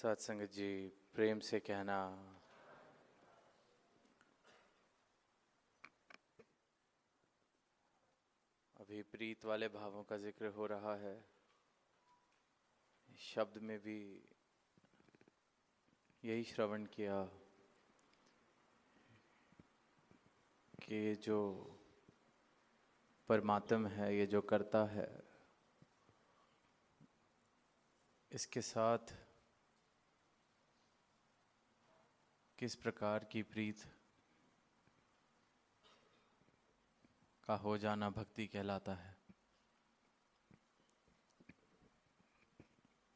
सत्संग जी प्रेम से कहना। अभी प्रीत वाले भावों का जिक्र हो रहा है। शब्द में भी यही श्रवण किया कि ये जो परमात्म है, ये जो करता है, इसके साथ किस प्रकार की प्रीत का हो जाना भक्ति कहलाता है।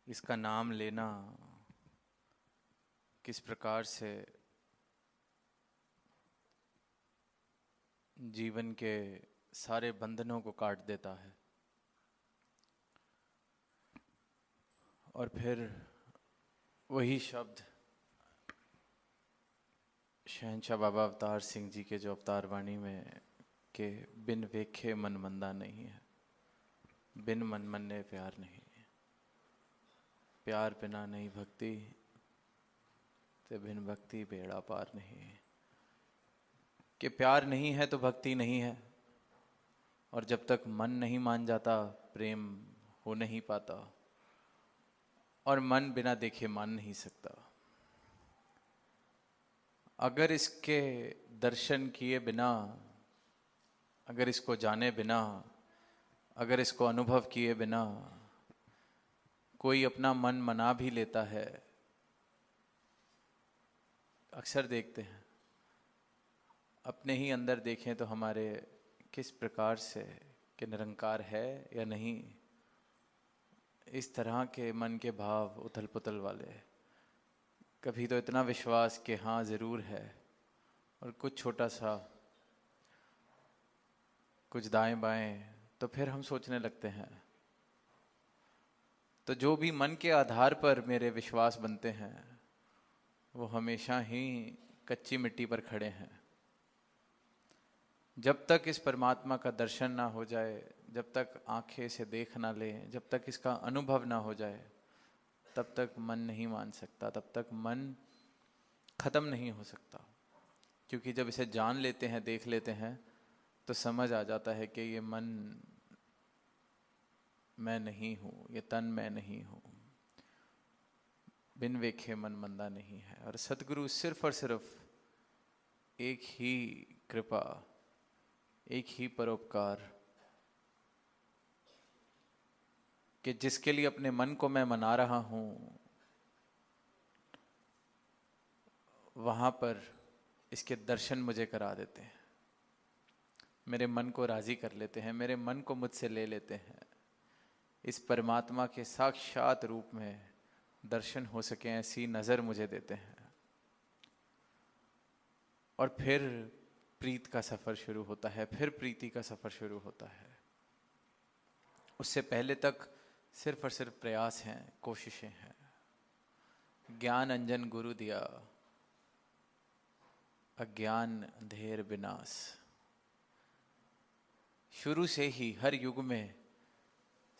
इसका नाम लेना किस प्रकार से जीवन के सारे बंधनों को काट देता है। और फिर वही शब्द शहंशाह बाबा अवतार सिंह जी के जो अवतार वाणी में कि बिन वेखे मन मंदा नहीं है, बिन मन मन्ने प्यार नहीं है, प्यार बिना नहीं भक्ति, ते बिन भक्ति बेड़ा पार नहीं है। कि प्यार नहीं है तो भक्ति नहीं है, और जब तक मन नहीं मान जाता प्रेम हो नहीं पाता, और मन बिना देखे मान नहीं सकता। अगर इसके दर्शन किए बिना, अगर इसको जाने बिना, अगर इसको अनुभव किए बिना कोई अपना मन मना भी लेता है, अक्सर देखते हैं, अपने ही अंदर देखें तो हमारे किस प्रकार से कि निरंकार है या नहीं, इस तरह के मन के भाव उथल पुथल वाले। कभी तो इतना विश्वास कि हाँ ज़रूर है, और कुछ छोटा सा कुछ दाएं बाएं तो फिर हम सोचने लगते हैं। तो जो भी मन के आधार पर मेरे विश्वास बनते हैं वो हमेशा ही कच्ची मिट्टी पर खड़े हैं। जब तक इस परमात्मा का दर्शन ना हो जाए, जब तक आंखें से देख ना लें, जब तक इसका अनुभव ना हो जाए, तब तक मन नहीं मान सकता, तब तक मन खत्म नहीं हो सकता। क्योंकि जब इसे जान लेते हैं, देख लेते हैं, तो समझ आ जाता है कि ये मन मैं नहीं हूँ, ये तन मैं नहीं हूँ, बिन वेखे मन मंदा नहीं है। और सतगुरु सिर्फ और सिर्फ एक ही कृपा, एक ही परोपकार कि जिसके लिए अपने मन को मैं मना रहा हूँ, वहाँ पर इसके दर्शन मुझे करा देते हैं, मेरे मन को राजी कर लेते हैं, मेरे मन को मुझसे ले लेते हैं। इस परमात्मा के साक्षात रूप में दर्शन हो सके ऐसी नज़र मुझे देते हैं। और फिर प्रीत का सफ़र शुरू होता है, फिर प्रीति का सफ़र शुरू होता है। उससे पहले तक सिर्फ और सिर्फ प्रयास हैं, कोशिशें हैं। ज्ञान अंजन गुरु दिया, अज्ञान अंधेर विनाश। शुरू से ही हर युग में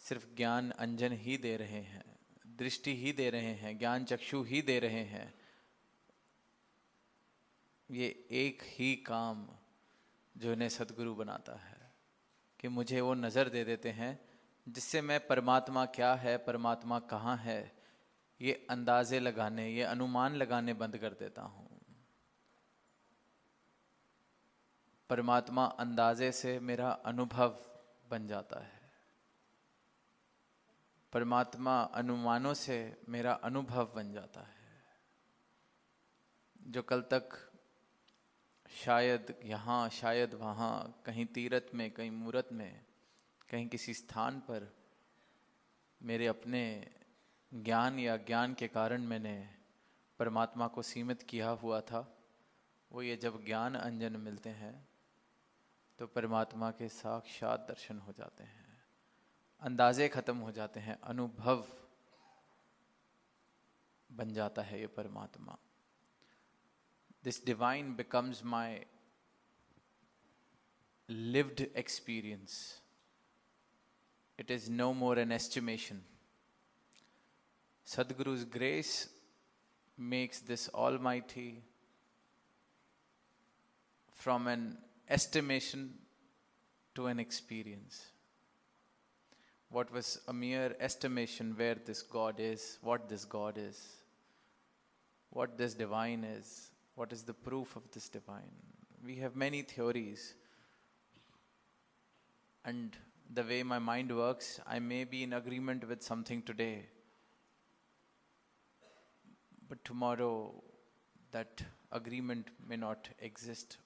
सिर्फ ज्ञान अंजन ही दे रहे हैं, दृष्टि ही दे रहे हैं, ज्ञान चक्षु ही दे रहे हैं। ये एक ही काम जो इन्हें सद्गुरु बनाता है कि मुझे वो नज़र दे देते हैं जिससे मैं परमात्मा क्या है, परमात्मा कहाँ है, ये अंदाजे लगाने, ये अनुमान लगाने बंद कर देता हूँ। परमात्मा अंदाजे से मेरा अनुभव बन जाता है, परमात्मा अनुमानों से मेरा अनुभव बन जाता है। जो कल तक शायद यहाँ, शायद वहाँ, कहीं तीरथ में, कहीं मूरत में, कहीं किसी स्थान पर मेरे अपने ज्ञान या ज्ञान के कारण मैंने परमात्मा को सीमित किया हुआ था, वो ये जब ज्ञान अंजन मिलते हैं तो परमात्मा के साक्षात दर्शन हो जाते हैं, अंदाजे खत्म हो जाते हैं, अनुभव बन जाता है ये परमात्मा। This divine becomes my lived experience. It is no more an estimation. Sadguru's grace makes this Almighty from an estimation to an experience. What was a mere estimation where this God is, what this God is, what this divine is, what is the proof of this divine. We have many theories, and the way my mind works, I may be in agreement with something today, but tomorrow that agreement may not exist.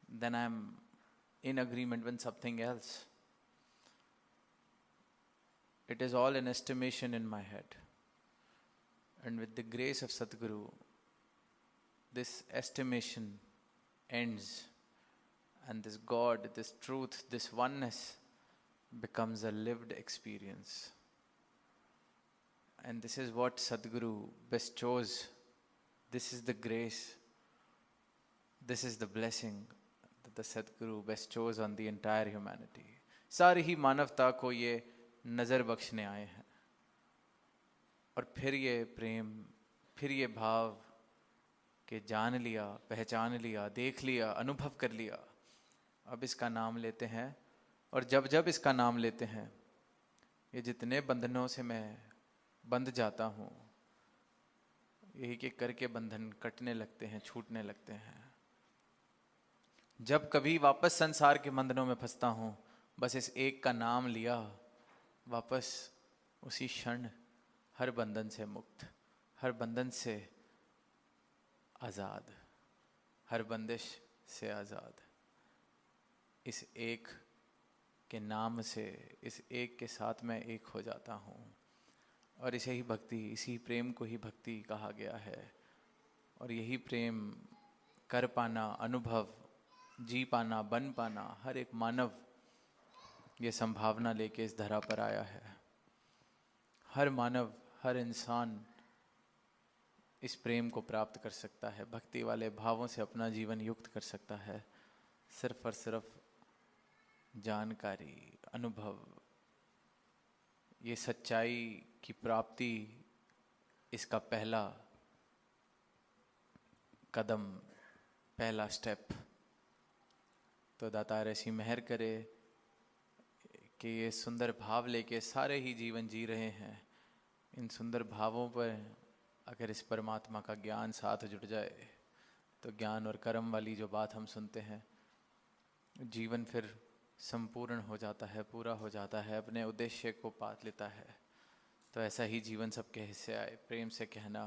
Then I'm in agreement with something else. It is all an estimation in my head. And with the grace of Sadhguru, this estimation ends, and this God, this truth, this oneness becomes a lived experience. And this is what Sadhguru bestows. This is the grace. This is the blessing that the Sadhguru bestows on the entire humanity. सारी ही मानवता को ये नज़र बख्शने आए हैं, और फिर ये प्रेम, फिर ये भाव कि जान लिया, पहचान लिया, देख लिया, अनुभव कर लिया, अब इसका नाम लेते हैं। और जब जब इसका नाम लेते हैं, ये जितने बंधनों से मैं बंध जाता हूँ, यही के करके बंधन कटने लगते हैं, छूटने लगते हैं। जब कभी वापस संसार के बंधनों में फंसता हूँ, बस इस एक का नाम लिया, वापस उसी क्षण हर बंधन से मुक्त, हर बंधन से आज़ाद, हर बंदिश से आज़ाद। इस एक के नाम से, इस एक के साथ मैं एक हो जाता हूँ। और इसे ही भक्ति, इसी प्रेम को ही भक्ति कहा गया है। और यही प्रेम कर पाना, अनुभव, जी पाना, बन पाना, हर एक मानव ये संभावना लेके इस धरा पर आया है। हर मानव, हर इंसान इस प्रेम को प्राप्त कर सकता है, भक्ति वाले भावों से अपना जीवन युक्त कर सकता है। सिर्फ और सिर्फ जानकारी, अनुभव, ये सच्चाई की प्राप्ति, इसका पहला कदम, पहला स्टेप। तो दातार ऐसी मेहर करे कि ये सुंदर भाव लेके सारे ही जीवन जी रहे हैं। इन सुंदर भावों पर अगर इस परमात्मा का ज्ञान साथ जुड़ जाए, तो ज्ञान और कर्म वाली जो बात हम सुनते हैं, जीवन फिर संपूर्ण हो जाता है, पूरा हो जाता है, अपने उद्देश्य को पा लेता है। तो ऐसा ही जीवन सबके हिस्से आए। प्रेम से कहना